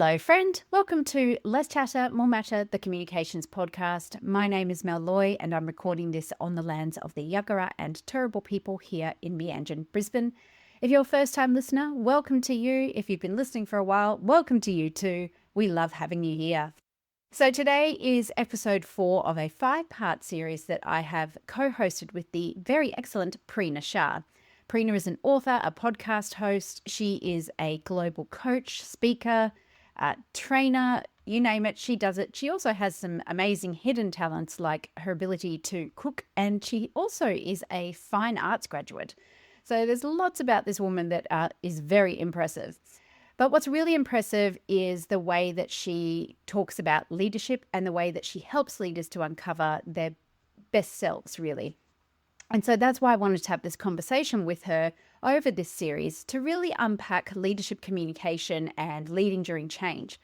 Hello, friend. Welcome to Less Chatter, More Matter, the Communications Podcast. My name is Mel Loy, and I'm recording this on the lands of the Yagara and Turrbal people here in Meanjin, Brisbane. If you're a first-time listener, welcome to you. If you've been listening for a while, welcome to you too. We love having you here. So today is episode 4 of a 5-part series that I have co-hosted with the very excellent Prina Shah. Prina is an author, a podcast host. She is a global coach, speaker, trainer, you name it, she does it. She also has some amazing hidden talents like her ability to cook, and she also is a fine arts graduate. So there's lots about this woman that is very impressive. But what's really impressive is the way that she talks about leadership and the way that she helps leaders to uncover their best selves, really. And so that's why I wanted to have this conversation with her over this series to really unpack leadership communication and leading during change.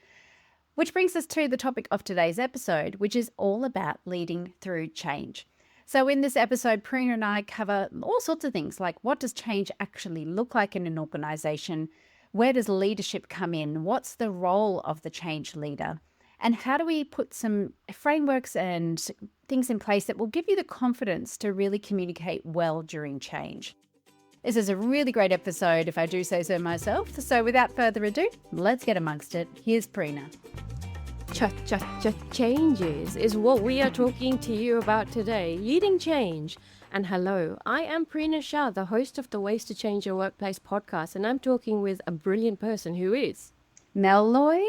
Which brings us to the topic of today's episode, which is all about leading through change. So in this episode, Prina and I cover all sorts of things like what does change actually look like in an organization? Where does leadership come in? What's the role of the change leader? And how do we put some frameworks and things in place that will give you the confidence to really communicate well during change? This is a really great episode, if I do say so myself. So without further ado, let's get amongst it. Here's Prina. Changes is what we are talking to you about today. Leading change. And hello, I am Prina Shah, the host of the Ways to Change Your Workplace podcast, and I'm talking with a brilliant person who is Mel Loy.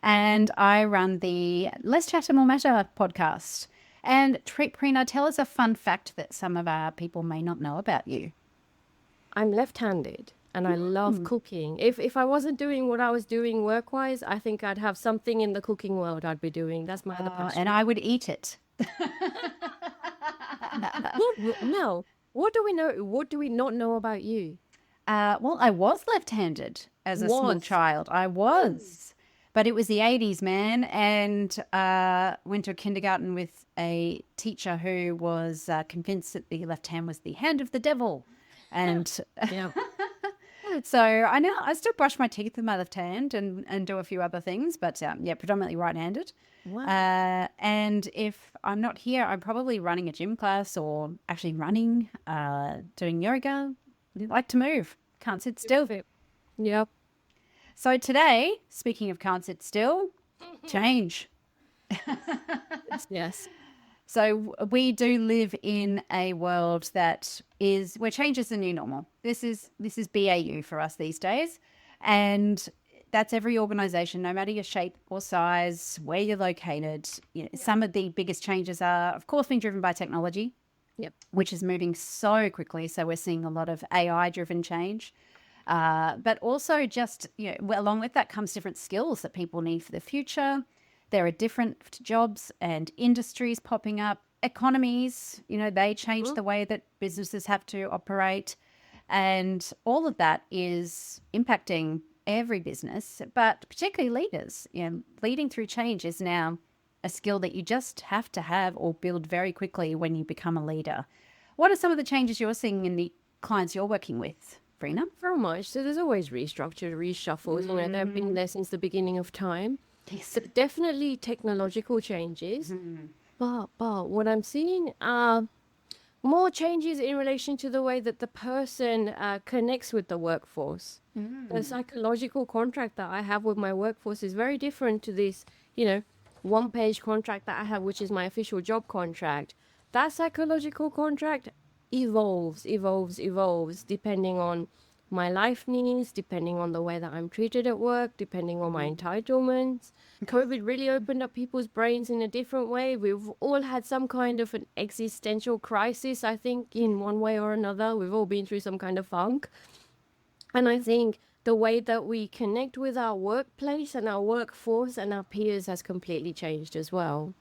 And I run the Less Chatter, More Matter podcast. And Prina, tell us a fun fact that some of our people may not know about you. I'm left-handed and I love cooking. If I wasn't doing what I was doing work-wise, I think I'd have something in the cooking world I'd be doing. That's my other passion. And I would eat it. Mel, what do we know? What do we not know about you? Well, I was left-handed as a small child. I was. But it was the 80s, man, and went to a kindergarten with a teacher who was convinced that the left hand was the hand of the devil. And so I still brush my teeth with my left hand and do a few other things, but predominantly right-handed. Wow. And if I'm not here, I'm probably running a gym class or actually running, doing yoga. I like to move, can't sit still. Yep. So today, speaking of can't sit still, change. Yes. So we do live in a world that is where change is the new normal. This is BAU for us these days. And that's every organization, no matter your shape or size, where you're located. Some of the biggest changes are, of course, being driven by technology, which is moving so quickly. So we're seeing a lot of AI-driven change. But also just, along with that comes different skills that people need for the future. There are different jobs and industries popping up. Economies, they change the way that businesses have to operate. And all of that is impacting every business, but particularly leaders. Leading through change is now a skill that you just have to have or build very quickly when you become a leader. What are some of the changes you're seeing in the clients you're working with? Very much. So there's always restructure, reshuffles, and they've been there since the beginning of time. Yes. So definitely technological changes. But what I'm seeing are more changes in relation to the way that the person connects with the workforce. The psychological contract that I have with my workforce is very different to this, one-page contract that I have, which is my official job contract. That psychological contract evolves depending on my life needs, depending on the way that I'm treated at work, depending on my entitlements. COVID really opened up people's brains in a different way. We've all had some kind of an existential crisis, I think, in one way or another. We've all been through some kind of funk. And I think the way that we connect with our workplace and our workforce and our peers has completely changed as well.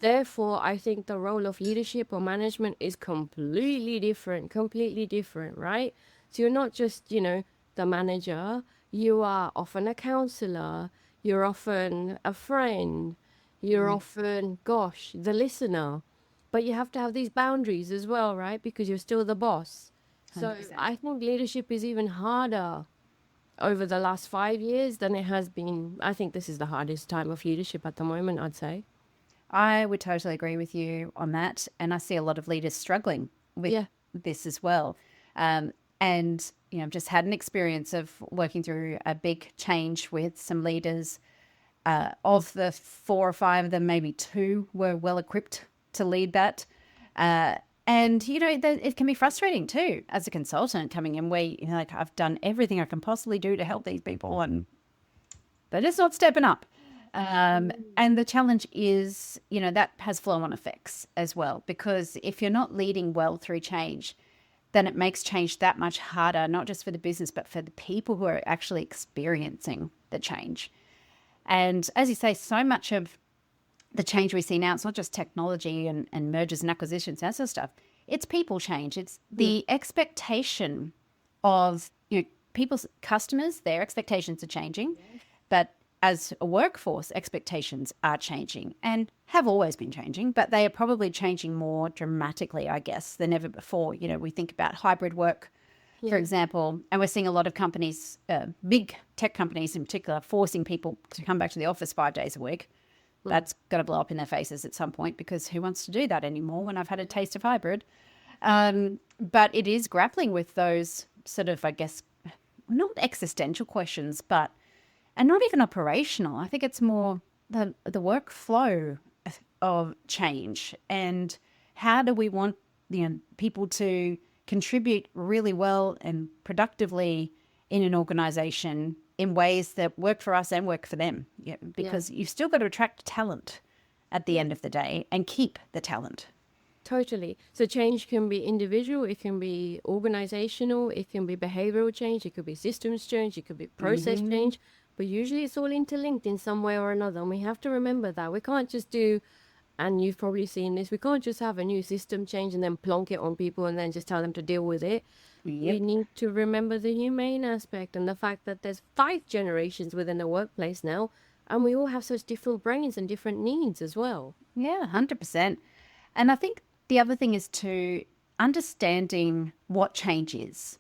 Therefore, I think the role of leadership or management is completely different, right? So you're not just, the manager, you are often a counselor, you're often a friend, you're often, the listener. But you have to have these boundaries as well, right? Because you're still the boss. So 100%. I think leadership is even harder over the last 5 years than it has been. I think this is the hardest time of leadership at the moment, I'd say. I would totally agree with you on that. And I see a lot of leaders struggling with Yeah. this as well. And, I've just had an experience of working through a big change with some leaders. Of the 4 or 5 of them, maybe 2 were well equipped to lead that. And, it can be frustrating too as a consultant coming in where, like, I've done everything I can possibly do to help these people and they're just not stepping up. And the challenge is, that has flow-on effects as well, because if you're not leading well through change, then it makes change that much harder, not just for the business, but for the people who are actually experiencing the change. And as you say, so much of the change we see now, it's not just technology and mergers and acquisitions, that sort of stuff. It's people change. It's the expectation of people's customers, their expectations are changing. But as a workforce, expectations are changing and have always been changing, but they are probably changing more dramatically, I guess, than ever before. We think about hybrid work, for example, and we're seeing a lot of companies, big tech companies in particular, forcing people to come back to the office 5 days a week. That's got to blow up in their faces at some point, because who wants to do that anymore when I've had a taste of hybrid? But it is grappling with those sort of, I guess, not existential questions, and not even operational. I think it's more the workflow of change, and how do we want people to contribute really well and productively in an organization in ways that work for us and work for them. Because you've still got to attract talent at the end of the day and keep the talent. Totally. So change can be individual, it can be organizational, it can be behavioral change, it could be systems change, it could be process change, but usually it's all interlinked in some way or another. And we have to remember that we can't just do, and you've probably seen this, we can't just have a new system change and then plonk it on people and then just tell them to deal with it. We need to remember the humane aspect and the fact that there's 5 generations within the workplace now, and we all have such different brains and different needs as well. Yeah, 100%. And I think the other thing is to understanding what change is.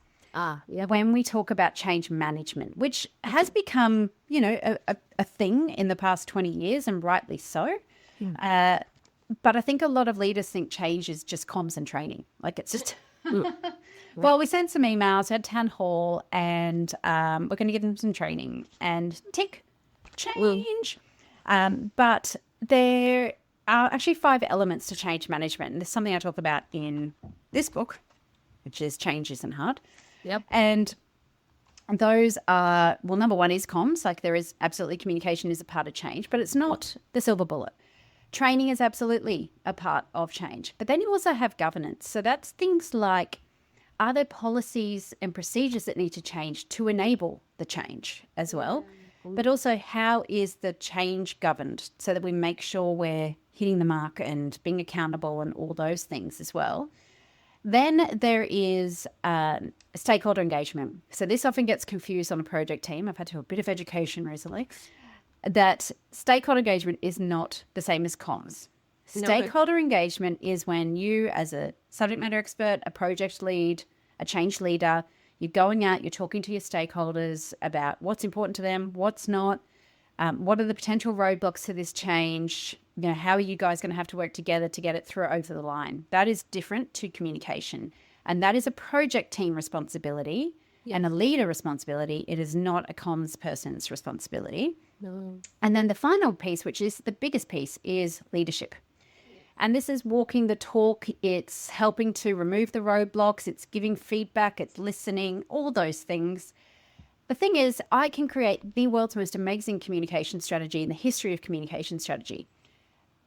When we talk about change management, which has become, a thing in the past 20 years, and rightly so. But I think a lot of leaders think change is just comms and training. Like it's just, well, we sent some emails, had town hall, and we're going to give them some training and tick, change. But there are actually 5 elements to change management. And there's something I talk about in this book, which is Change Isn't Hard. And those are, well, number 1 is comms. Like there is absolutely communication is a part of change, but it's not the silver bullet. Training is absolutely a part of change. But then you also have governance. So that's things like, are there policies and procedures that need to change to enable the change as well? But also, how is the change governed so that we make sure we're hitting the mark and being accountable and all those things as well? Then there is stakeholder engagement. So this often gets confused on a project team. I've had to do a bit of education recently. That stakeholder engagement is not the same as comms. Stakeholder engagement is when you, as a subject matter expert, a project lead, a change leader, you're going out, you're talking to your stakeholders about what's important to them, what's not, what are the potential roadblocks to this change, how are you guys going to have to work together to get it through over the line. That is different to communication. And that is a project team responsibility and a leader responsibility. It is not a comms person's responsibility. And then the final piece, which is the biggest piece, is leadership. And this is walking the talk. It's helping to remove the roadblocks. It's giving feedback. It's listening, all those things. The thing is, I can create the world's most amazing communication strategy in the history of communication strategy.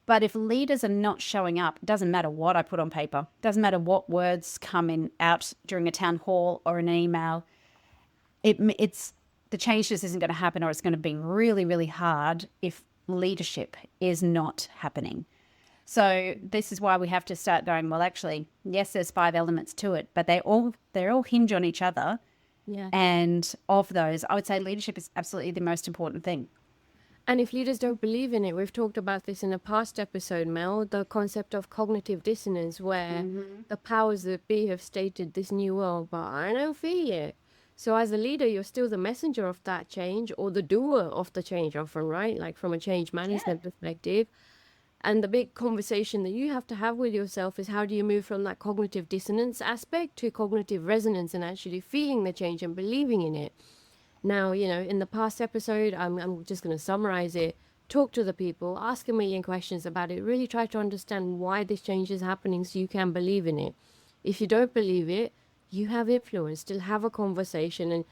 But if leaders are not showing up, it doesn't matter what I put on paper. It doesn't matter what words come out during a town hall or an email. It's the change just isn't going to happen, or it's going to be really, really hard if leadership is not happening. So this is why we have to start going, well, actually, yes, there's 5 elements to it, but they're all hinge on each other. And of those, I would say leadership is absolutely the most important thing. And if leaders don't believe in it, we've talked about this in a past episode, Mel, the concept of cognitive dissonance, where the powers that be have stated this new world, but I don't feel it. So as a leader, you're still the messenger of that change or the doer of the change often, right? Like from a change management perspective. And the big conversation that you have to have with yourself is how do you move from that cognitive dissonance aspect to cognitive resonance and actually feeling the change and believing in it. Now, in the past episode, I'm just going to summarize it. Talk to the people, ask a million questions about it, really try to understand why this change is happening so you can believe in it. If you don't believe it, you have influence. Still have a conversation and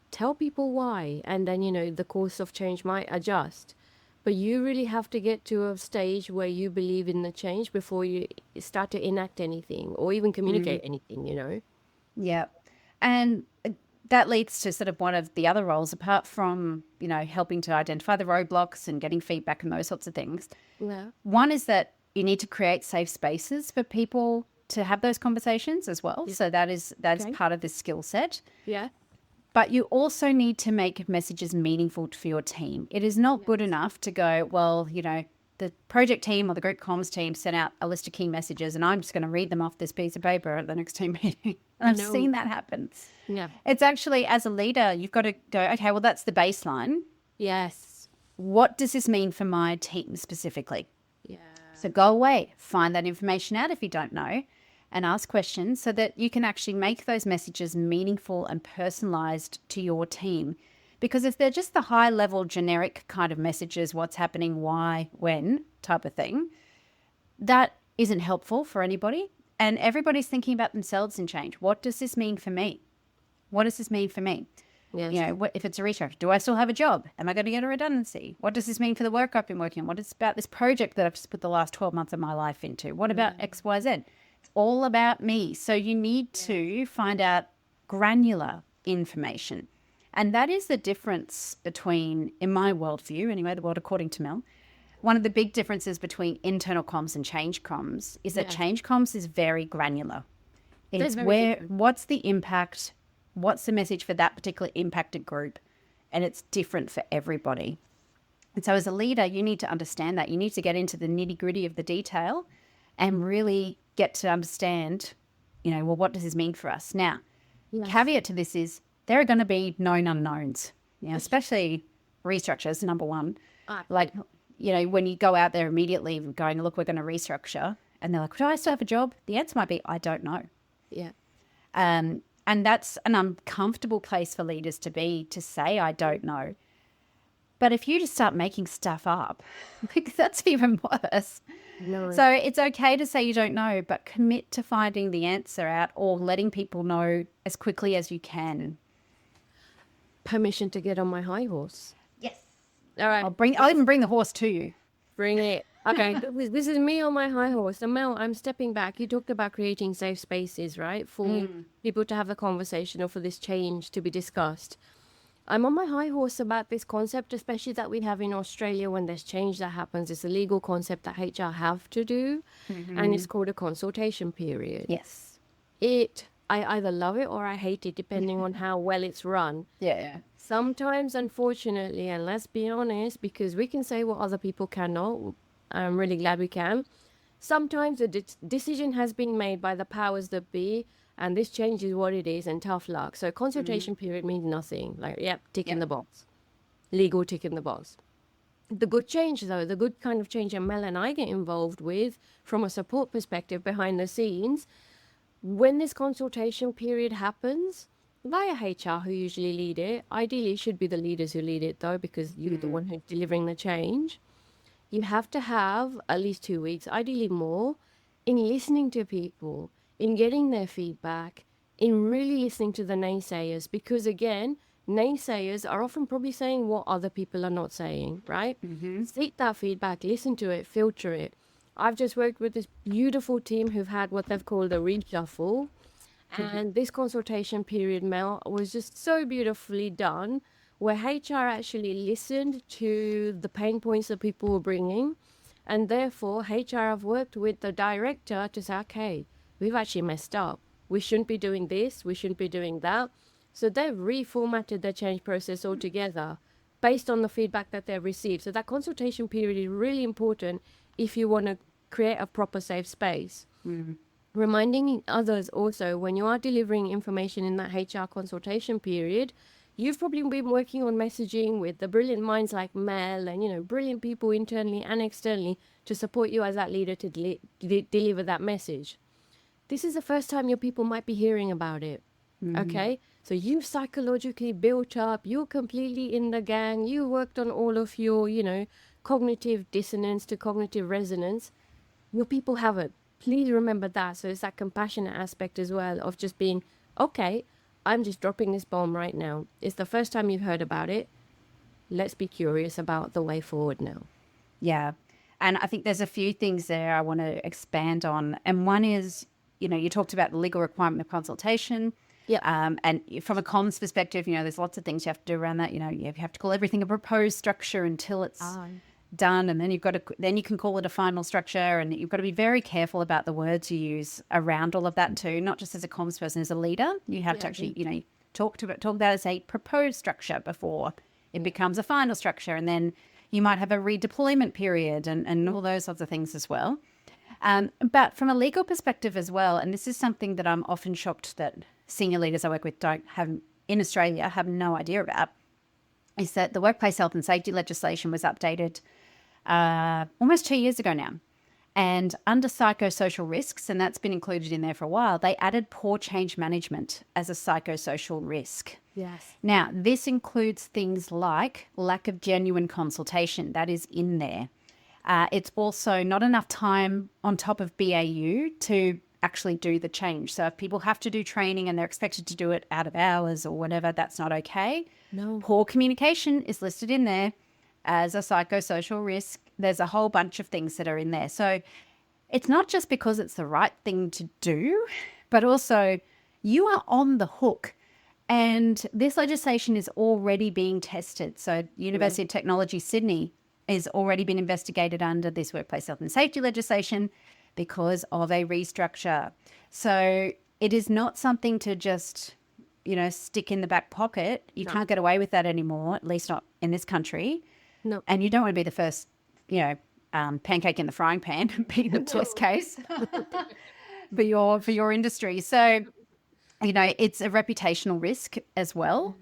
tell people why. And then, the course of change might adjust. But you really have to get to a stage where you believe in the change before you start to enact anything or even communicate anything. Yeah. And that leads to sort of one of the other roles, apart from, helping to identify the roadblocks and getting feedback and those sorts of things. Yeah. One is that you need to create safe spaces for people to have those conversations as well. Yeah. So that's Okay. part of this skill set. Yeah. But you also need to make messages meaningful for your team. It is not good enough to go, well, the project team or the group comms team sent out a list of key messages and I'm just going to read them off this piece of paper at the next team meeting. And I've No. seen that happen. Yeah. It's actually, as a leader, you've got to go, okay, well, that's the baseline. Yes. What does this mean for my team specifically? Yeah. So go away, find that information out if you don't know, and ask questions so that you can actually make those messages meaningful and personalized to your team. Because if they're just the high level generic kind of messages, what's happening, why, when type of thing, that isn't helpful for anybody. And everybody's thinking about themselves in change. What does this mean for me? What does this mean for me? Yes. If it's a restructure, do I still have a job? Am I going to get a redundancy? What does this mean for the work I've been working on? What is about this project that I've just put the last 12 months of my life into? What about X, Y, Z? It's all about me. So you need to find out granular information. And that is the difference between, in my worldview anyway, the world according to Mel, one of the big differences between internal comms and change comms is that change comms is very granular. It's what's the impact, what's the message for that particular impacted group, and it's different for everybody. And so as a leader, you need to understand that. You need to get into the nitty-gritty of the detail and really get to understand, well, what does this mean for us? Now, caveat to this is there are going to be known unknowns, especially restructures, number one. Like, when you go out there immediately going, look, we're going to restructure, and they're like, do I still have a job? The answer might be, I don't know. Yeah. And that's an uncomfortable place for leaders to be, to say, I don't know. But if you just start making stuff up, that's even worse. No. So it's okay to say you don't know, but commit to finding the answer out or letting people know as quickly as you can. Permission to get on my high horse. Yes. All right. I'll even bring the horse to you. Bring it. Okay, this is me on my high horse. And Mel, I'm stepping back. You talked about creating safe spaces, right? For people to have a conversation or for this change to be discussed. I'm on my high horse about this concept, especially that we have in Australia when there's change that happens. It's a legal concept that HR have to do, and it's called a consultation period. Yes. I either love it or I hate it, depending on how well it's run. Yeah. Sometimes, unfortunately, and let's be honest, because we can say what other people cannot, I'm really glad we can. Sometimes a decision has been made by the powers that be, and this change is what it is, and tough luck. So consultation period means nothing. Like, tick in the box. Legal tick in the box. The good change, though, the good kind of change that Mel and I get involved with from a support perspective behind the scenes, when this consultation period happens, via HR, who usually lead it, ideally it should be the leaders who lead it, though, because you're the one who's delivering the change. You have to have at least 2 weeks, ideally more, in listening to people, in getting their feedback, in really listening to the naysayers. Because again, naysayers are often probably saying what other people are not saying, right? Seek that feedback, listen to it, filter it. I've just worked with this beautiful team who've had what they've called a reshuffle. And this consultation period, Mel, was just so beautifully done, where HR actually listened to the pain points that people were bringing. And therefore, HR have worked with the director to say, okay, we've actually messed up. We shouldn't be doing this. We shouldn't be doing that. So they've reformatted their change process altogether based on the feedback that they've received. So that consultation period is really important if you want to create a proper safe space. reminding others also, when you are delivering information in that HR consultation period, you've probably been working on messaging with the brilliant minds like Mel and, brilliant people internally and externally to support you as that leader to deliver that message. This is the first time your people might be hearing about it. Okay, so you've psychologically built up, you're completely in the gang, you worked on all of your, cognitive dissonance to cognitive resonance. Your people haven't. Please remember that. So it's that compassionate aspect as well of just being, okay, I'm just dropping this bomb right now. It's the first time you've heard about it. Let's be curious about the way forward now. Yeah. And I think there's a few things there I want to expand on. And one is, you talked about the legal requirement of consultation. Yeah. And from a comms perspective, there's lots of things you have to do around that. You have to call everything a proposed structure until it's done. And then then you can call it a final structure. And you've got to be very careful about the words you use around all of that too, not just as a comms person, as a leader. You have to actually, talk about it as a proposed structure before it becomes a final structure. And then you might have a redeployment period and all those sorts of things as well. But from a legal perspective as well, and this is something that I'm often shocked that senior leaders I work with in Australia have no idea about, is that the workplace health and safety legislation was updated almost 2 years ago now. And under psychosocial risks, and that's been included in there for a while, they added poor change management as a psychosocial risk. Yes. Now, this includes things like lack of genuine consultation. That is in there. It's also not enough time on top of BAU to actually do the change. So if people have to do training and they're expected to do it out of hours or whatever, that's not okay. No. Poor communication is listed in there as a psychosocial risk. There's a whole bunch of things that are in there. So it's not just because it's the right thing to do, but also you are on the hook. And this legislation is already being tested. So University of Technology Sydney has already been investigated under this workplace health and safety legislation because of a restructure. So it is not something to just, stick in the back pocket. You can't get away with that anymore, at least not in this country. No. And you don't want to be the first, pancake in the frying pan, being the test case for your industry. So, it's a reputational risk as well.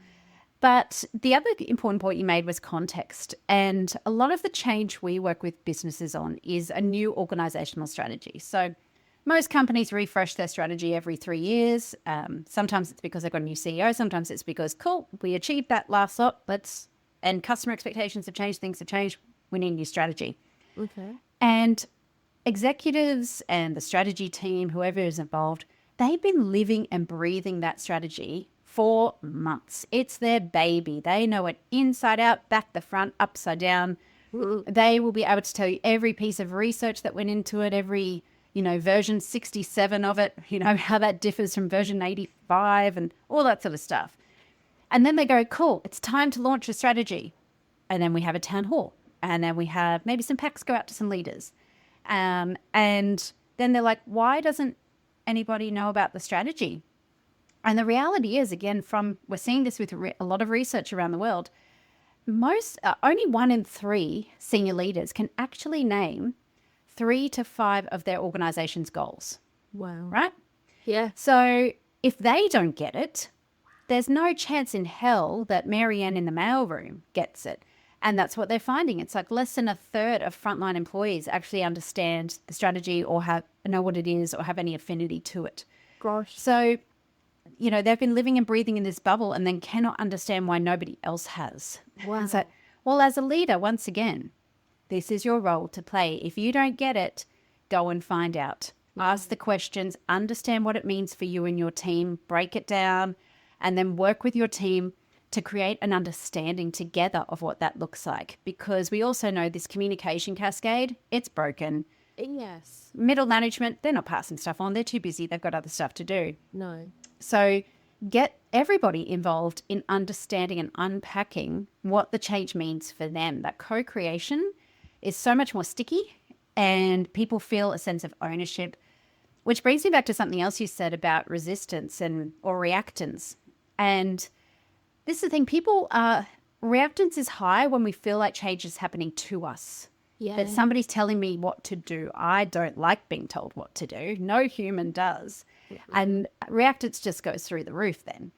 But the other important point you made was context. And a lot of the change we work with businesses on is a new organizational strategy. So most companies refresh their strategy every 3 years. Sometimes it's because they've got a new CEO. Sometimes it's because, cool, we achieved that last lot. And customer expectations have changed. Things have changed. We need a new strategy. Okay. And executives and the strategy team, whoever is involved, they've been living and breathing that strategy for months. It's their baby. They know it inside out, back, the front, upside down. They will be able to tell you every piece of research that went into it, every, version 67 of it, how that differs from version 85 and all that sort of stuff. And then they go, cool, it's time to launch a strategy. And then we have a town hall. And then we have maybe some packs go out to some leaders. And then they're like, why doesn't anybody know about the strategy? And the reality is, again, we're seeing this with a lot of research around the world, only 1 in 3 senior leaders can actually name 3 to 5 of their organization's goals. Wow. Right? Yeah. So if they don't get it, there's no chance in hell that Marianne in the mailroom gets it. And that's what they're finding. It's like less than a third of frontline employees actually understand the strategy or know what it is or have any affinity to it. Gosh. So, they've been living and breathing in this bubble and then cannot understand why nobody else has. Wow. So, well, as a leader, once again, this is your role to play. If you don't get it, go and find out. Ask the questions, understand what it means for you and your team, break it down, and then work with your team to create an understanding together of what that looks like. Because we also know this communication cascade, it's broken. Yes. Middle management, they're not passing stuff on. They're too busy. They've got other stuff to do. No. So get everybody involved in understanding and unpacking what the change means for them. That co-creation is so much more sticky and people feel a sense of ownership, which brings me back to something else you said about resistance or reactance. And this is the thing, reactance is high when we feel like change is happening to us. Yeah. that somebody's telling me what to do. I don't like being told what to do. No human does. And reactance just goes through the roof then.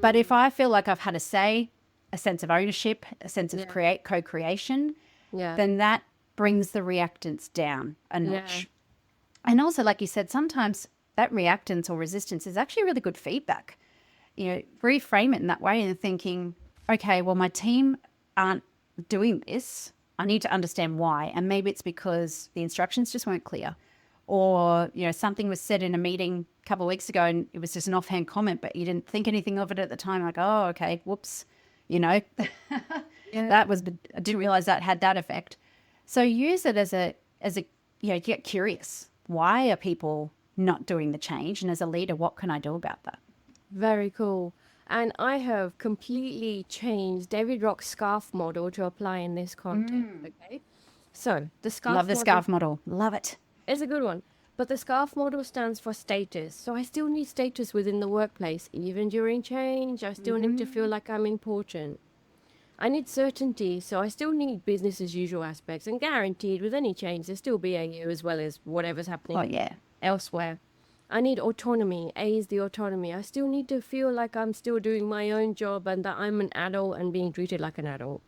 But if I feel like I've had a say, a sense of ownership, a sense of Yeah. co-creation, Yeah. then that brings the reactance down a Yeah. notch. And also, like you said, sometimes that reactance or resistance is actually really good feedback. Reframe it in that way and thinking, okay, well, my team aren't doing this. I need to understand why. And maybe it's because the instructions just weren't clear. Or, something was said in a meeting a couple of weeks ago and it was just an offhand comment, but you didn't think anything of it at the time. Like, oh, okay, whoops, Yeah. that was, I didn't realize that had that effect. So use it as a, get curious. Why are people not doing the change? And as a leader, what can I do about that? Very cool. And I have completely changed David Rock's scarf model to apply in this context. Okay. So the Love scarf the model scarf model. Love it. is a good one. But the scarf model stands for status. So I still need status within the workplace. Even during change, I still need to feel like I'm important. I need certainty, so I still need business as usual aspects, and guaranteed with any change, there's still BAU as well as whatever's Oh, happening yeah. elsewhere. I need autonomy. A is the autonomy. I still need to feel like I'm still doing my own job and that I'm an adult and being treated like an adult.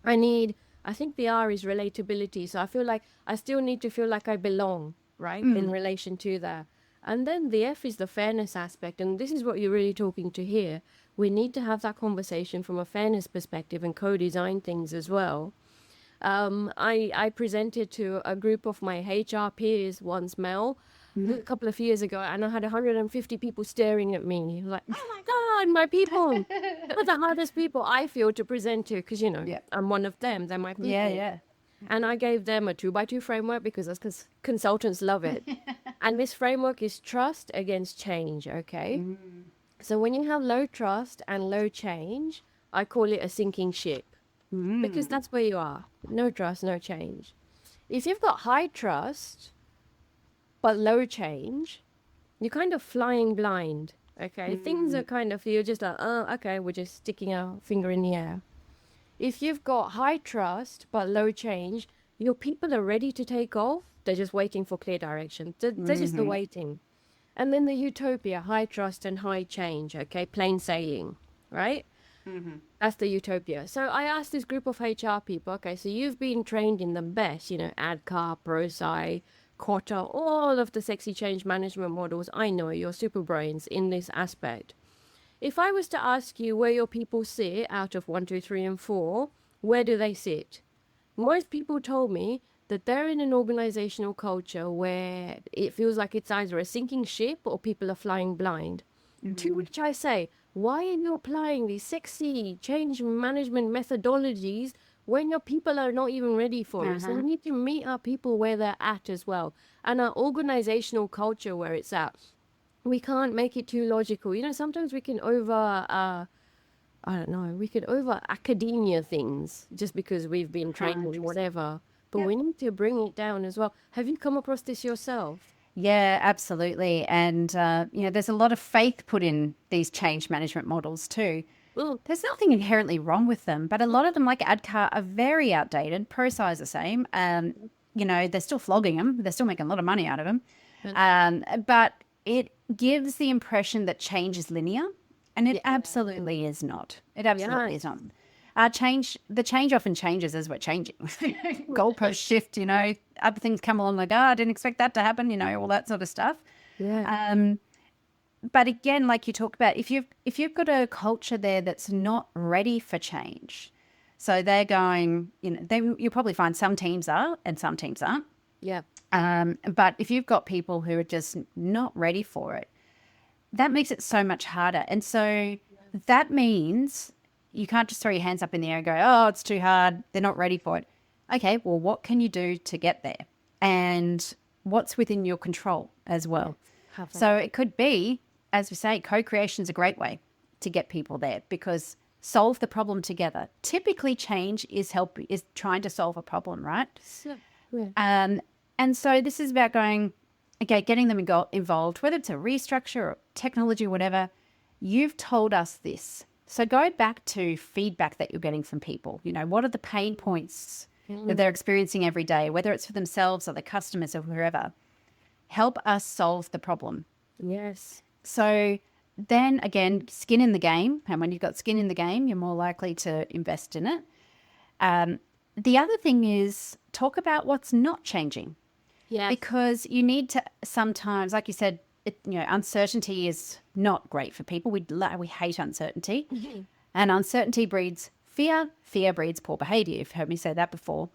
I think the R is relatability. So I feel like I still need to feel like I belong, right, in relation to that. And then the F is the fairness aspect. And this is what you're really talking to here. We need to have that conversation from a fairness perspective and co-design things as well. I presented to a group of my HR peers once, Mel, a couple of years ago, and I had 150 people staring at me like, oh my God, my people. They're the hardest people I feel to present to because, Yeah. I'm one of them. They're my people. Yeah, yeah. And I gave them a 2x2 framework because consultants love it. And this framework is trust against change, okay? So when you have low trust and low change, I call it a sinking ship because that's where you are. No trust, no change. If you've got high trust but low change, you're kind of flying blind. Okay, things are kind of, you're just like, oh, okay, we're just sticking our finger in the air. If you've got high trust but low change, your people are ready to take off. They're just waiting for clear direction. They're just the waiting. And then the utopia, high trust and high change. Okay, plain saying, right? That's the utopia. So I asked this group of HR people, okay, so you've been trained in the best, ADCAR, ProSci, Quota, all of the sexy change management models. I know you're super brains in this aspect. If I was to ask you where your people sit out of 1, 2, 3, and 4, where do they sit? Most people told me that they're in an organizational culture where it feels like it's either a sinking ship or people are flying blind. To which I say, why are you applying these sexy change management methodologies when your people are not even ready for it? So we need to meet our people where they're at as well. And our organizational culture where it's at. We can't make it too logical. Sometimes we can we can over academia things just because we've been trained or whatever. But we need to bring it down as well. Have you come across this yourself? Yeah, absolutely. And, there's a lot of faith put in these change management models too. Well, There's nothing inherently wrong with them, but a lot of them, like ADCAR, are very outdated. ProSci is the same. They're still flogging them. They're still making a lot of money out of them. But it gives the impression that change is linear, and it absolutely is not. It absolutely is not. The change often changes as we're changing. Goalposts shift, other things come along like, I didn't expect that to happen, all that sort of stuff. yeah. But again, like you talk about, if you've got a culture there that's not ready for change, so they're going, you'll probably find some teams are and some teams aren't. Yeah. But if you've got people who are just not ready for it, that makes it so much harder. And so that means you can't just throw your hands up in the air and go, oh, it's too hard. They're not ready for it. Okay, well, what can you do to get there? And what's within your control as well? So it could be, as we say, co-creation is a great way to get people there because solve the problem together. Typically, change is trying to solve a problem, right? And so this is about getting them involved, whether it's a restructure or technology or whatever. You've told us this. So go back to feedback that you're getting from people. What are the pain points that they're experiencing every day, whether it's for themselves or their customers or whoever. Help us solve the problem. Yes. So then again, skin in the game. And when you've got skin in the game, you're more likely to invest in it. The other thing is talk about what's not changing. Yes. Because you need to sometimes, like you said, uncertainty is not great for people. We hate uncertainty. And uncertainty breeds fear. Fear breeds poor behavior. You've heard me say that before.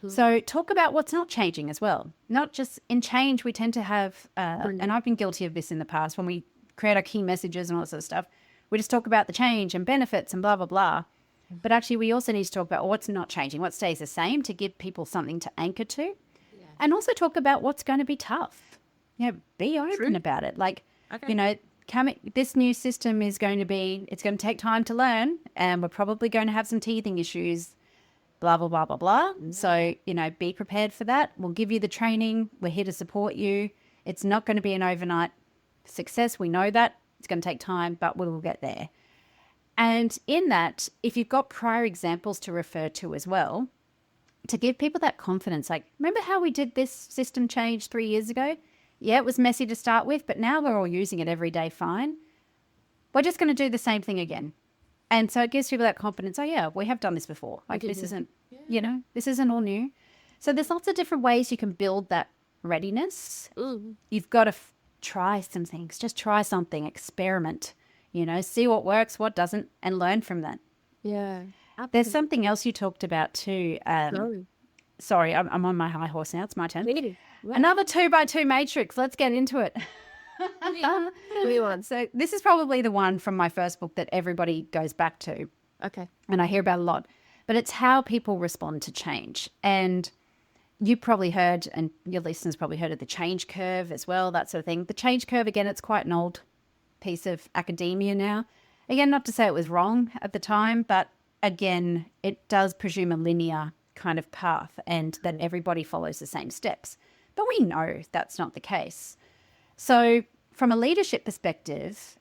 So talk about what's not changing as well. Not just in change, we tend to have, and I've been guilty of this in the past, when we create our key messages and all that sort of stuff, we just talk about the change and benefits and blah, blah, blah. But actually, we also need to talk about what's not changing, what stays the same, to give people something to anchor to. And also talk about what's going to be tough. Be open about it. Like, this new system is going to be, it's going to take time to learn, and we're probably going to have some teething issues, blah, blah, blah, blah, blah. So, be prepared for that. We'll give you the training. We're here to support you. It's not going to be an overnight success. We know that. It's going to take time, but we will get there. And in that, if you've got prior examples to refer to as well, to give people that confidence, like, remember how we did this system change 3 years ago? Yeah, it was messy to start with, but now we're all using it every day fine. We're just going to do the same thing again. And so it gives people that confidence. Oh, yeah, we have done this before. Like, this isn't, this isn't all new. So there's lots of different ways you can build that readiness. You've got to try some things. Just try something, experiment, see what works, what doesn't, and learn from that. Yeah. Absolutely. There's something else you talked about too. Sorry, I'm on my high horse now. It's my turn. Really? Wow. Another 2x2 matrix. Let's get into it. So this is probably the one from my first book that everybody goes back to. Okay. And I hear about a lot. But it's how people respond to change. And you probably heard, and your listeners probably heard of the change curve as well, that sort of thing. The change curve, again, it's quite an old piece of academia now. Again, not to say it was wrong at the time, but again, it does presume a linear kind of path and that everybody follows the same steps. But we know that's not the case. So from a leadership perspective,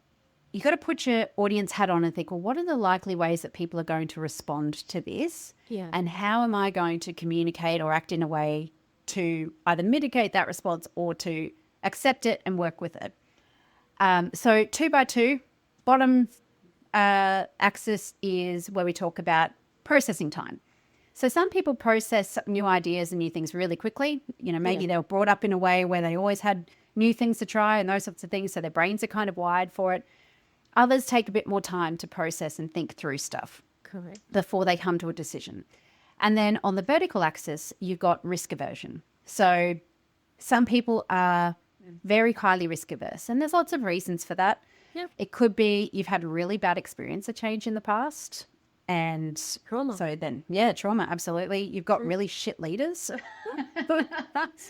you've got to put your audience hat on and think, well, what are the likely ways that people are going to respond to this? Yeah. And how am I going to communicate or act in a way to either mitigate that response or to accept it and work with it? So 2x2, bottom axis is where we talk about processing time. So some people process new ideas and new things really quickly. Maybe they were brought up in a way where they always had new things to try and those sorts of things. So their brains are kind of wired for it. Others take a bit more time to process and think through stuff. Correct. Before they come to a decision. And then on the vertical axis, you've got risk aversion. So some people are very highly risk averse, and there's lots of reasons for that. Yep. It could be you've had a really bad experience, a change in the past. And trauma. So then, trauma, absolutely. You've got really shit leaders.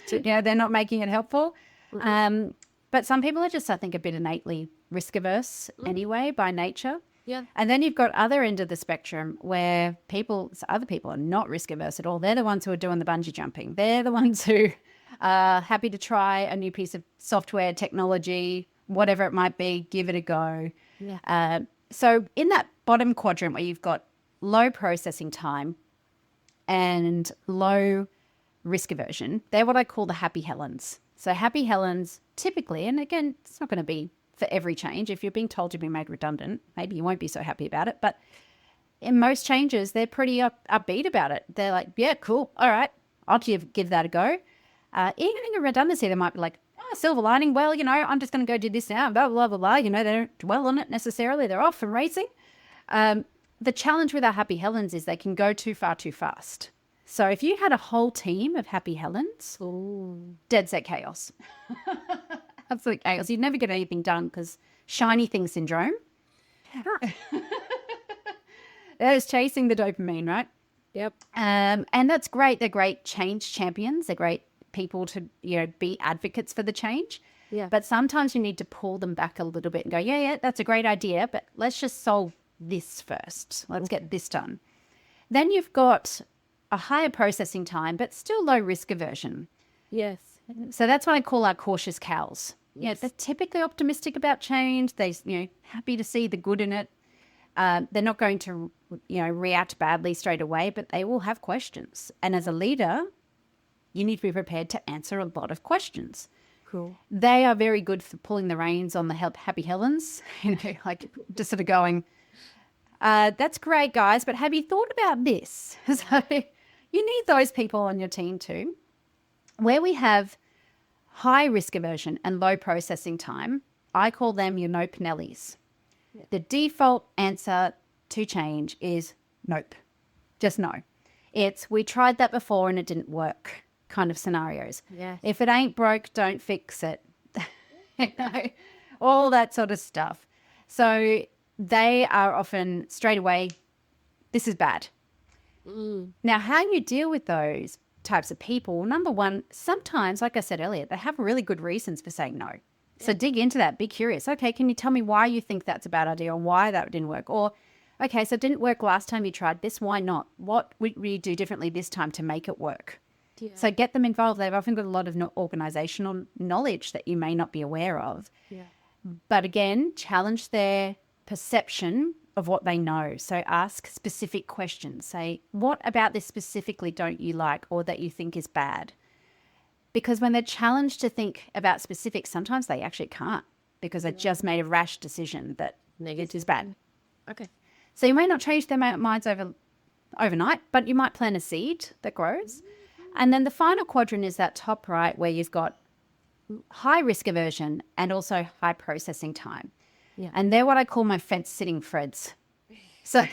They're not making it helpful. But some people are just, I think, a bit innately risk averse anyway by nature. Yeah. And then you've got other end of the spectrum where other people are not risk averse at all. They're the ones who are doing the bungee jumping. They're the ones who are happy to try a new piece of software, technology, whatever it might be, give it a go. Yeah. So in that bottom quadrant where you've got low processing time and low risk aversion, they're what I call the happy Helens. So happy Helens typically, and again, it's not going to be for every change. If you're being told to be made redundant, maybe you won't be so happy about it. But in most changes, they're pretty upbeat about it. They're like, yeah, cool. All right, I'll give that a go. Even in a redundancy, they might be like, silver lining. Well, I'm just going to go do this now. Blah, blah, blah, blah. They don't dwell on it necessarily. They're off and racing. The challenge with our happy Helens is they can go too far too fast. So if you had a whole team of happy Helens, dead set chaos. Absolute chaos. You'd never get anything done because shiny thing syndrome. That is chasing the dopamine, right? Yep. And that's great. They're great change champions. They're great people to, be advocates for the change. Yeah. But sometimes you need to pull them back a little bit and go, yeah, that's a great idea, but let's just solve this first. Let's get this done. Then you've got a higher processing time, but still low risk aversion. Yes. So that's what I call our cautious cows. Yes. They're typically optimistic about change. They're, happy to see the good in it. They're not going to, react badly straight away, but they will have questions. And as a leader, you need to be prepared to answer a lot of questions. Cool. They are very good for pulling the reins on the happy Helens, like just sort of going, that's great, guys, but have you thought about this? So you need those people on your team too. Where we have high risk aversion and low processing time, I call them your nope Nellies. Yeah. The default answer to change is nope, just no. It's we tried that before and it didn't work kind of scenarios. Yes. If it ain't broke, don't fix it. All that sort of stuff. So they are often straight away, this is bad. Now, how you deal with those types of people, number one, sometimes, like I said earlier, they have really good reasons for saying no. So dig into that, be curious. Okay, can you tell me why you think that's a bad idea or why that didn't work? Or, okay, so it didn't work last time you tried this, why not? What would you do differently this time to make it work? Yeah. So get them involved. They've often got a lot of organizational knowledge that you may not be aware of. Yeah. But again, challenge their perception of what they know. So ask specific questions. Say, what about this specifically don't you like or that you think is bad? Because when they're challenged to think about specifics, sometimes they actually can't because they just made a rash decision that negative is bad. Okay. So you may not change their minds overnight, but you might plant a seed that grows. And then the final quadrant is that top right where you've got high risk aversion and also high processing time. Yeah. And they're what I call my fence-sitting Freds. So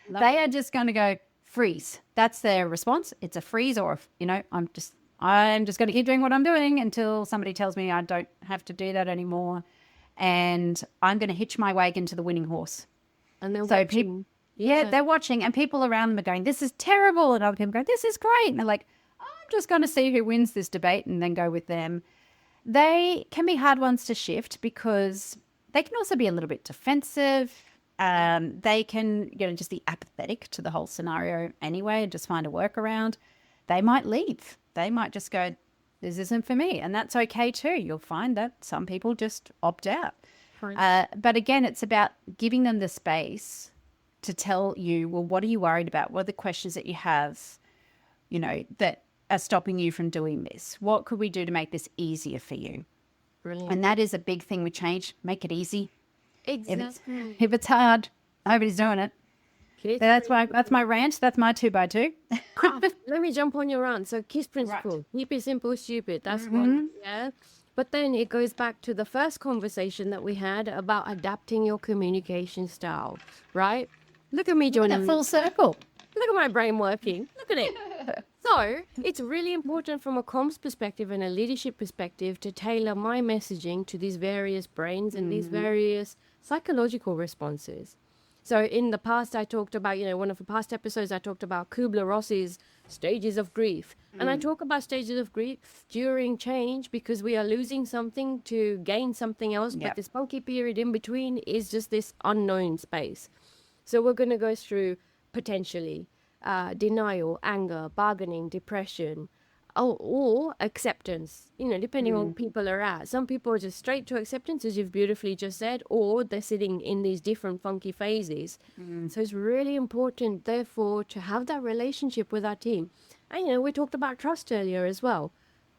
they are just going to go freeze. That's their response. It's a freeze or, I'm just going to keep doing what I'm doing until somebody tells me I don't have to do that anymore. And I'm going to hitch my wagon to the winning horse. And they're watching. They're watching. And people around them are going, this is terrible. And other people go, this is great. And they're like, I'm just going to see who wins this debate and then go with them. They can be hard ones to shift because they can also be a little bit defensive. They can, just be apathetic to the whole scenario anyway and just find a workaround. They might leave. They might just go, this isn't for me. And that's okay too. You'll find that some people just opt out. But again, it's about giving them the space to tell you, well, what are you worried about? What are the questions that you have, that are stopping you from doing this? What could we do to make this easier for you? Brilliant. And that is a big thing with change. Make it easy. Exactly. If it's hard, nobody's doing it. So that's my rant. That's my 2x2. Let me jump on your rant. So KISS principle. Right. Keep it simple, stupid. That's one. Yeah. But then it goes back to the first conversation that we had about adapting your communication style, right? Look at me joining. Full circle. Look at my brain working. Look at it. So it's really important from a comms perspective and a leadership perspective to tailor my messaging to these various brains and these various psychological responses. So in the past, I talked about, one of the past episodes, I talked about Kubler-Ross's stages of grief. And I talk about stages of grief during change because we are losing something to gain something else. Yep. But this funky period in between is just this unknown space. So we're going to go through potentially denial, anger, bargaining, depression, or acceptance, depending on people are at. Some people are just straight to acceptance, as you've beautifully just said, or they're sitting in these different funky phases. So it's really important, therefore, to have that relationship with our team. And, we talked about trust earlier as well.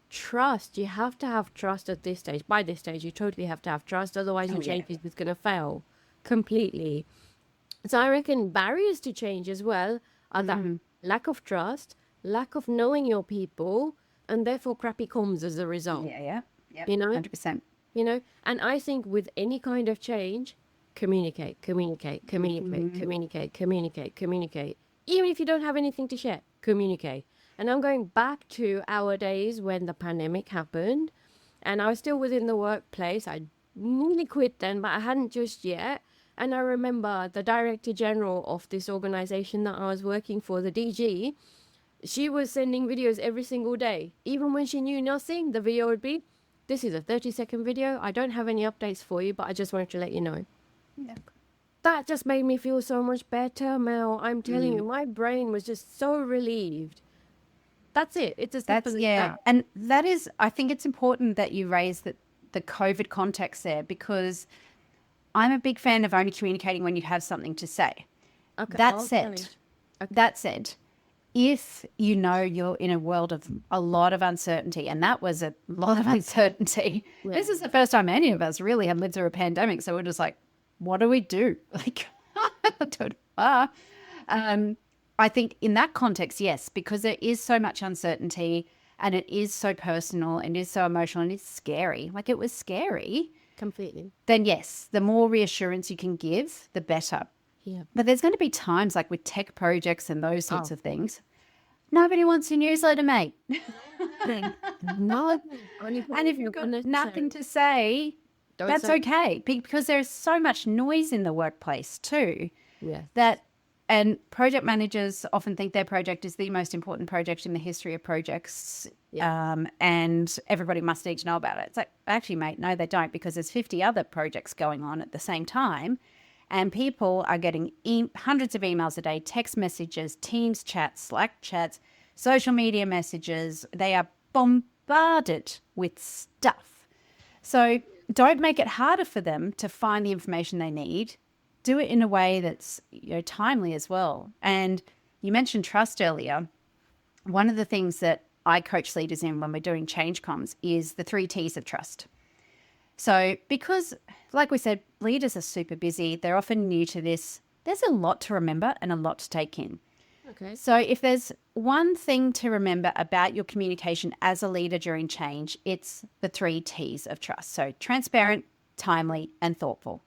Trust, you have to have trust at this stage. By this stage, you totally have to have trust, otherwise your change is going to fail completely. So I reckon barriers to change as well are that lack of trust, lack of knowing your people, and therefore crappy comms as a result. Yeah. 100%. And I think with any kind of change, communicate. Even if you don't have anything to share, communicate. And I'm going back to our days when the pandemic happened, and I was still within the workplace. I nearly quit then, but I hadn't just yet. And I remember the director general of this organization that I was working for, the DG, she was sending videos every single day. Even when she knew nothing, the video would be, this is a 30-second video. I don't have any updates for you, but I just wanted to let you know. Yeah. That just made me feel so much better, Mel. I'm telling you, my brain was just so relieved. That's it. It's as simple as that. And that is, I think it's important that you raise the COVID context there, because I'm a big fan of only communicating when you have something to say. Okay. That I'll said, tell you. Okay. that said, if you know you're in a world of a lot of uncertainty, and that was a lot of uncertainty. Yeah. This is the first time any of us really have lived through a pandemic. So we're just like, what do we do? Like, I don't know. I think in that context, yes, because there is so much uncertainty and it is so personal and it is so emotional and it's scary. Like it was scary. Completely. Then yes, the more reassurance you can give, the better. Yeah. But there's going to be times like with tech projects and those sorts of things. Nobody wants your newsletter, mate. No. And if you've got nothing to say, that's okay. Because there's so much noise in the workplace too. Yeah. And project managers often think their project is the most important project in the history of projects. Yeah. And everybody must need to know about it. It's like, actually, mate, no, they don't, because there's 50 other projects going on at the same time. And people are getting hundreds of emails a day, text messages, Teams chats, Slack chats, social media messages. They are bombarded with stuff. So don't make it harder for them to find the information they need. Do it in a way that's timely as well. And you mentioned trust earlier. One of the things that I coach leaders in when we're doing change comms is the 3 T's of trust. So because, like we said, leaders are super busy. They're often new to this. There's a lot to remember and a lot to take in. Okay. So if there's one thing to remember about your communication as a leader during change, it's the 3 T's of trust. So transparent, timely, and thoughtful.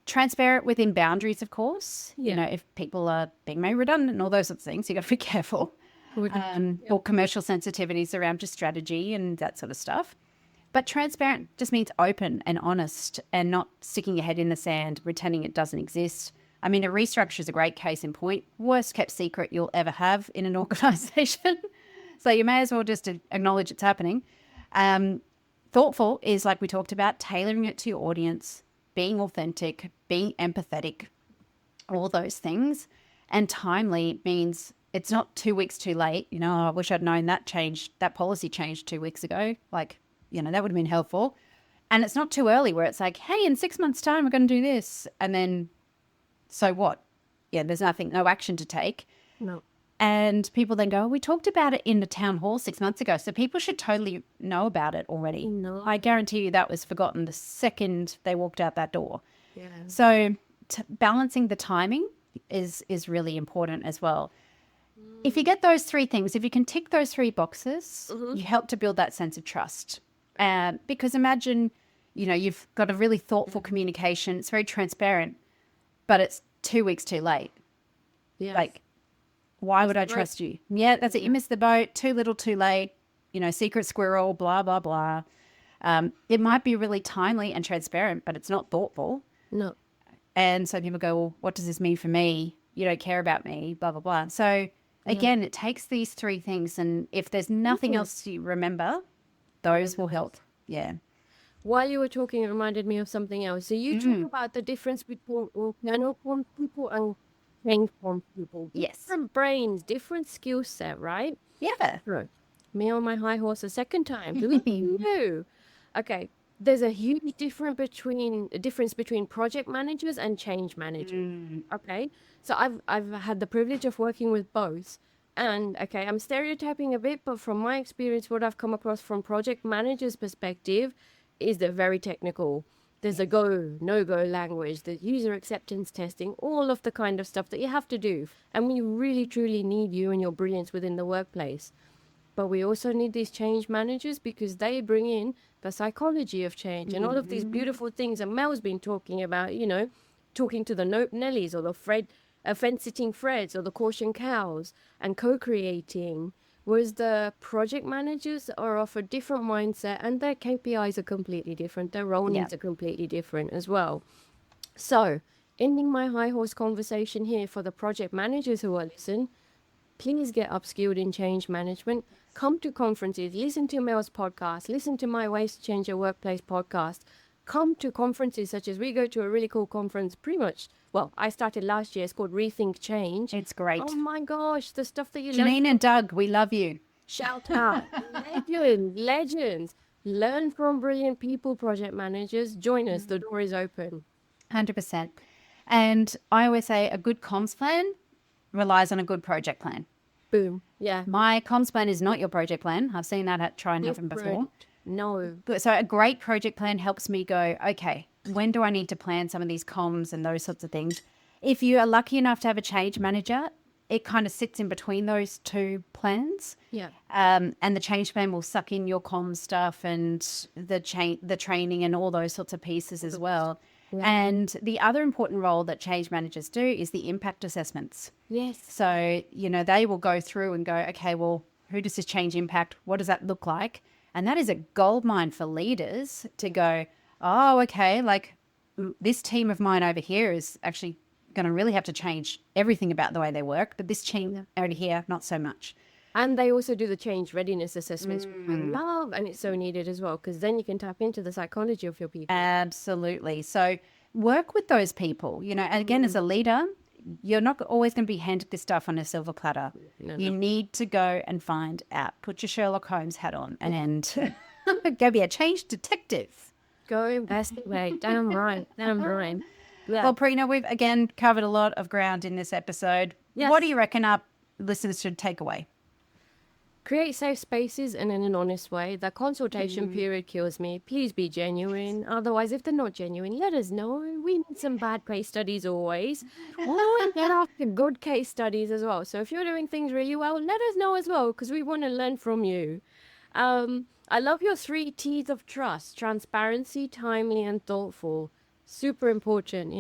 Transparent within boundaries, of course. Yeah. If people are being made redundant and all those sorts of things, you got to be careful. Or commercial sensitivities around just strategy and that sort of stuff. But transparent just means open and honest and not sticking your head in the sand, pretending it doesn't exist. I mean, a restructure is a great case in point. Worst kept secret you'll ever have in an organisation. So you may as well just acknowledge it's happening. Thoughtful is, like we talked about, tailoring it to your audience, being authentic, being empathetic, all those things. And timely means it's not 2 weeks too late. I wish I'd known that policy changed 2 weeks ago. Like, that would have been helpful. And it's not too early where it's like, hey, in 6 months' time, we're going to do this. And then, so what? Yeah, there's no action to take. No. And people then go, we talked about it in the town hall 6 months ago. So people should totally know about it already. No. I guarantee you that was forgotten the second they walked out that door. Yeah. So balancing the timing is really important as well. If you get those 3 things, if you can tick those 3 boxes, you help to build that sense of trust. Because imagine, you've got a really thoughtful communication. It's very transparent, but it's 2 weeks too late. Yeah. Like, why would I trust you? Yeah, that's it. You missed the boat. Too little, too late. Secret squirrel, blah, blah, blah. It might be really timely and transparent, but it's not thoughtful. No. And so people go, well, what does this mean for me? You don't care about me, blah, blah, blah. So again, it takes these 3 things. And if there's nothing else you remember, those will help. Yeah. While you were talking, it reminded me of something else. So you talk about the difference between organic form people and change form people. Yes. Different brains, different skill set, right? Yeah. Right. Me on my high horse a second time. No. Okay. There's a huge difference between project managers and change managers. Okay. So I've had the privilege of working with both. And okay, I'm stereotyping a bit, but from my experience, what I've come across from project managers' perspective is they're very technical. There's a go, no-go language, the user acceptance testing, all of the kind of stuff that you have to do. And we really, truly need you and your brilliance within the workplace. But we also need these change managers because they bring in the psychology of change and all of these beautiful things that Mel's been talking about, talking to the Nope Nellies or the fence-sitting Freds or the caution cows and co-creating. Whereas the project managers are of a different mindset and their KPIs are completely different. Their role needs are completely different as well. So, ending my high horse conversation here for the project managers who are listening, please get upskilled in change management. Come to conferences, listen to Mel's podcast, listen to my Ways to Change Your Workplace podcast. Come to conferences such as we go to a really cool conference pretty much. Well, I started last year. It's called Rethink Change. It's great. Oh my gosh, the stuff that you Janine and Doug, we love you. Shout out. Legends. Learn from brilliant people, project managers. Join us. The door is open. 100%. And I always say a good comms plan relies on a good project plan. Boom. Yeah. My comms plan is not your project plan. I've seen that try and happen before. No. So a great project plan helps me go, okay, when do I need to plan some of these comms and those sorts of things? If you are lucky enough to have a change manager, it kind of sits in between those two plans. Yeah. And the change plan will suck in your comms stuff and the training and all those sorts of pieces as well. Yeah. And the other important role that change managers do is the impact assessments. Yes. So, they will go through and go, okay, well, who does this change impact? What does that look like? And that is a goldmine for leaders to go, oh, okay, like this team of mine over here is actually going to really have to change everything about the way they work. But this team over here, not so much. And they also do the change readiness assessments, which I love, and it's so needed as well, because then you can tap into the psychology of your people. Absolutely. So work with those people, and again, as a leader, you're not always going to be handed this stuff on a silver platter. No. You need to go and find out. Put your Sherlock Holmes hat on and go be a change detective. Go investigate. Damn right. Damn right. Yeah. Well, Prina, we've again covered a lot of ground in this episode. Yes. What do you reckon our listeners should take away? Create safe spaces and in an honest way. The consultation period kills me. Please be genuine. Otherwise, if they're not genuine, let us know. We need some bad case studies always. Or get after good case studies as well. So if you're doing things really well, let us know as well, because we want to learn from you. I love your 3 T's of trust: transparency, timely, and thoughtful. Super important,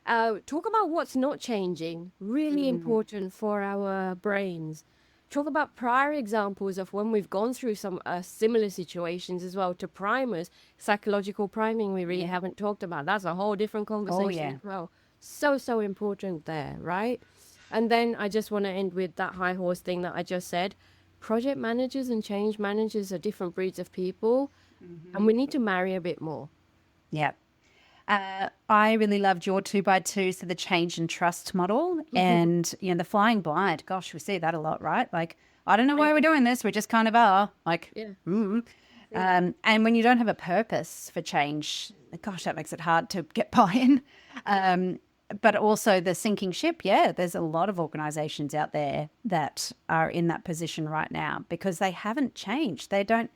Talk about what's not changing. Really important for our brains. Talk about prior examples of when we've gone through some similar situations as well to primers. Psychological priming we really haven't talked about. That's a whole different conversation as well. So important there, right? And then I just want to end with that high horse thing that I just said. Project managers and change managers are different breeds of people, and we need to marry a bit more. Yeah. I really loved your 2x2, so the change and trust model, and the flying blind. Gosh, we see that a lot, right? Like, I don't know why we're doing this. We just kind of are. Like, and when you don't have a purpose for change, gosh, that makes it hard to get buy-in. But also the sinking ship. Yeah, there's a lot of organizations out there that are in that position right now because they haven't changed. They're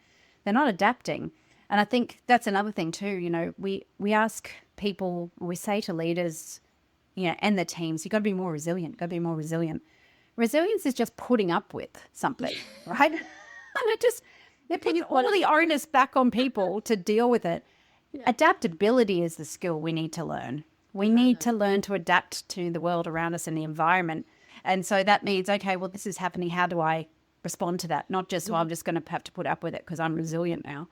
not adapting. And I think that's another thing too, we ask people, we say to leaders, and the teams, you've got to be more resilient, Resilience is just putting up with something, right? And they're putting all the onus back on people to deal with it. Yeah. Adaptability is the skill we need to learn. We need to learn to adapt to the world around us and the environment. And so that means, okay, well, this is happening. How do I respond to that? Not just, well, I'm just going to have to put up with it because I'm resilient now.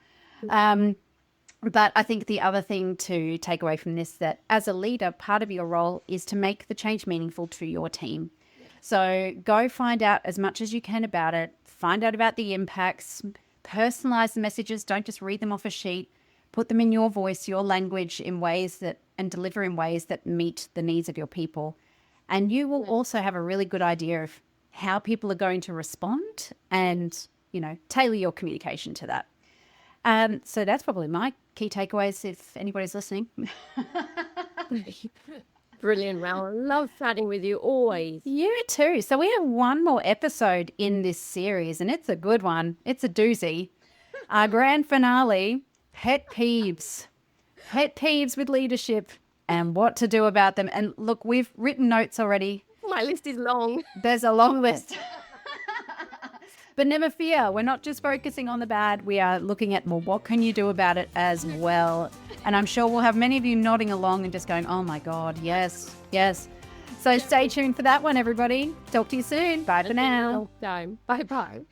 But I think the other thing to take away from this, that as a leader, part of your role is to make the change meaningful to your team. So go find out as much as you can about it, find out about the impacts, personalize the messages, don't just read them off a sheet, put them in your voice, your language, in ways and deliver in ways that meet the needs of your people. And you will also have a really good idea of how people are going to respond and, tailor your communication to that. So that's probably my key takeaways if anybody's listening. Brilliant, Mel. Love chatting with you always. You too. So we have one more episode in this series, and it's a good one. It's a doozy. Our grand finale, pet peeves. Pet peeves with leadership and what to do about them. And look, we've written notes already. My list is long. There's a long list. But never fear, we're not just focusing on the bad. We are looking at, well, what can you do about it as well? And I'm sure we'll have many of you nodding along and just going, oh my God, yes. So stay tuned for that one, everybody. Talk to you soon. Bye for now. Bye-bye.